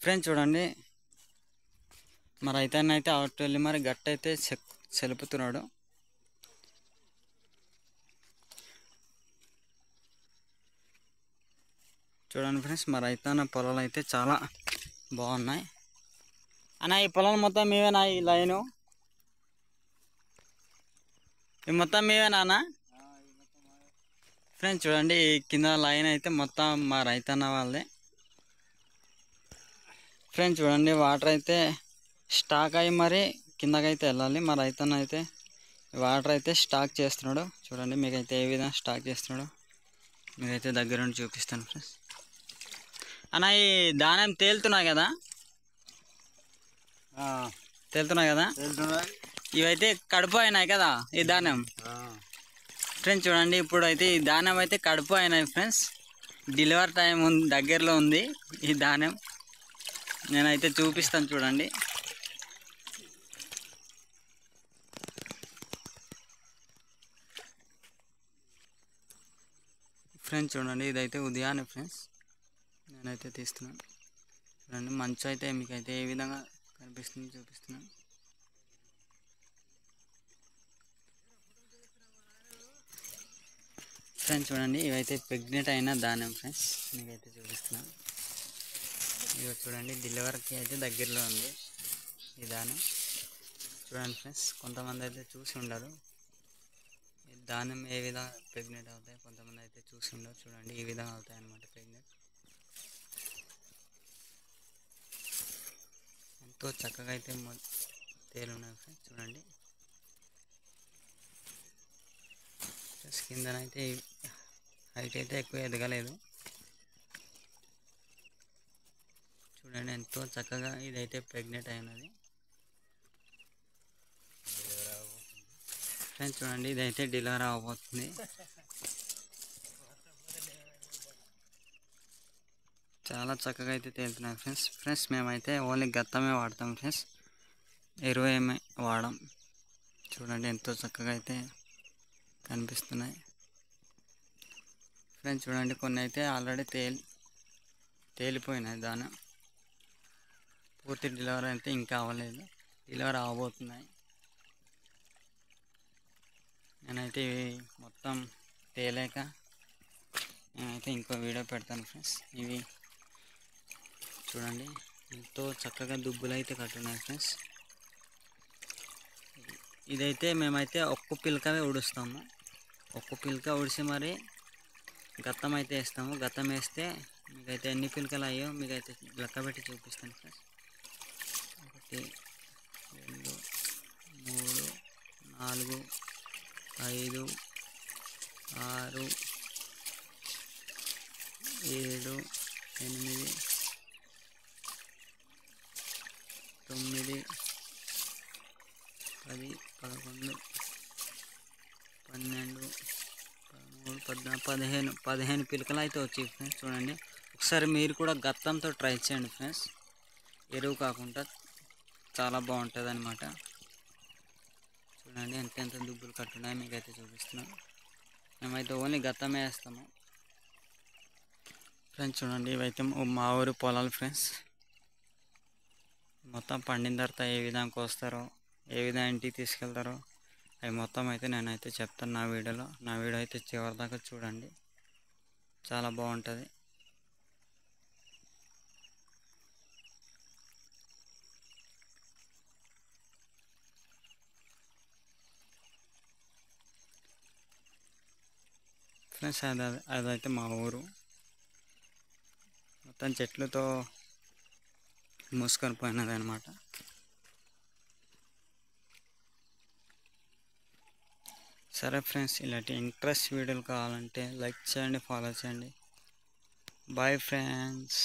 Friends చూడండి, మరి అయితే అవుట్ వెళ్ళి మరి గట్ట అయితే సెలుపుతున్నాడు. చూడండి ఫ్రెండ్స్, మరి అయితే పొలాలు అయితే చాలా బాగున్నాయి అన్న. ఈ పొలాలు మొత్తం మీవేనా? ఈ లైను ఈ మొత్తం మీవేనా అన్న? ఫ్రెండ్స్ చూడండి, ఈ కింద లైన్ అయితే మొత్తం మా రైతన్న వాళ్ళదే. ఫ్రెండ్స్ చూడండి, వాటర్ అయితే స్టాక్ అయ్యి మరి కిందకైతే వెళ్ళాలి. మా రైతన్న అయితే వాటర్ అయితే స్టాక్ చేస్తున్నాడు. చూడండి మీకైతే ఏ విధంగా స్టాక్ చేస్తున్నాడు మీకైతే దగ్గర నుండి చూపిస్తాను ఫ్రెండ్స్. అన్న ఈ దానం తేలుతున్నాయి కదా, తేలుతున్నాయి కదా, ఇవైతే కడుపు అయినాయి కదా ఈ దానం. ఫ్రెండ్స్ చూడండి, ఇప్పుడు అయితే ఈ దానం అయితే కడుపు అయినాయి ఫ్రెండ్స్. డెలివరీ టైం దగ్గరలో ఉంది ఈ దానం. నేనైతే చూపిస్తాను చూడండి. ఫ్రెండ్స్ చూడండి, ఇదైతే ఉదయాన్నే ఫ్రెండ్స్ నేనైతే తీస్తున్నాను. చూడండి మంచు అయితే మీకైతే ఏ విధంగా కనిపిస్తుంది చూపిస్తున్నాను. ఫ్రెండ్స్ చూడండి, ఇవైతే ప్రెగ్నెంట్ అయిన దానం ఫ్రెండ్స్ మీకైతే చూపిస్తున్నాను. ఇవి చూడండి, డెలివరీకి అయితే దగ్గరలో ఉంది ఈ దానం. చూడండి ఫ్రెండ్స్, కొంతమంది అయితే చూసి ఉండరు ఈ దానం ఏ విధంగా ప్రెగ్నెంట్ అవుతాయి, కొంతమంది అయితే చూసి ఉండరు. చూడండి ఈ విధంగా అవుతాయి అన్నమాట ప్రెగ్నెంట్. ఎంతో చక్కగా అయితే తేలున్నాయి ఫ్రెండ్స్. చూడండి కిందనైతే హైట్ అయితే ఎక్కువ ఎదగలేదు. చూడండి ఎంతో చక్కగా ఇదైతే ప్రెగ్నెంట్ అయినది ఫ్రెండ్స్. చూడండి ఇదైతే డెలివరీ అవ్వబోతుంది. చాలా చక్కగా అయితే తేలుతున్నాయి ఫ్రెండ్స్. ఫ్రెండ్స్ మేమైతే ఓన్లీ గత్తమే వాడతాం ఫ్రెండ్స్, ఎరువు ఏమి వాడం. చూడండి ఎంతో చక్కగా అయితే కనిపిస్తున్నాయి ఫ్రెండ్స్. చూడండి కొన్ని అయితే ఆల్రెడీ తేలిపోయినాయి. దాని పూర్తి డెలివరీ అయితే ఇంకా అవ్వలేదు, డెలివరీ అవ్వబోతున్నాయి. నేనైతే ఇవి మొత్తం తేలేక నేనైతే ఇంకో వీడియో పెడతాను ఫ్రెండ్స్. ఇవి చూడండి ఎంతో చక్కగా దుబ్బులు అయితే కట్టున్నాయి ఫ్రెండ్స్. ఇదైతే మేమైతే ఒక్క పిలకవే ఉడుస్తాము. ఒక్క పిలక ఉడిసి మరి గత్తం అయితే వేస్తాము. గత్తం వేస్తే మీకైతే ఎన్ని పిలకలు అయ్యో మీకైతే లెక్క పెట్టి చూపిస్తాను ఫ్రెండ్స్. 1 2 3 4 5 6 7 8 9 10 11 12 13 14 15 పిలకలు అయితే వచ్చాయి ఫ్రెండ్స్. చూడండి ఒకసారి మీరు కూడా గత్తంతో ట్రై చేయండి ఫ్రెండ్స్, ఎరువు కాకుండా చాలా బాగుంటుంది అన్నమాట. చూడండి ఎంత దుబ్బులు కట్టున్నాయో మీకైతే చూపిస్తున్నాను. మేమైతే ఓన్లీ గత్తమే వేస్తాము ఫ్రెండ్స్. చూడండి ఇవైతే మా ఊరు పొలాలు ఫ్రెండ్స్. మొత్తం పండిన తర్వాత ఏ విధంగా కోస్తారో, ఏ విధంగా ఇంటికి తీసుకెళ్తారో అవి మొత్తం అయితే నేనైతే చెప్తాను నా వీడియోలో. నా వీడియో అయితే చివరి దాకా చూడండి, చాలా బాగుంటుంది. ఫ్రెండ్స్ అదైతే మా ఊరు మొత్తం చెట్లతో మూసుకొని పోయినది అనమాట. సరే ఫ్రెండ్స్, ఇలాంటి ఇంట్రెస్ట్ వీడియోలు కావాలంటే లైక్ చేయండి, ఫాలో చేయండి. Bye friends.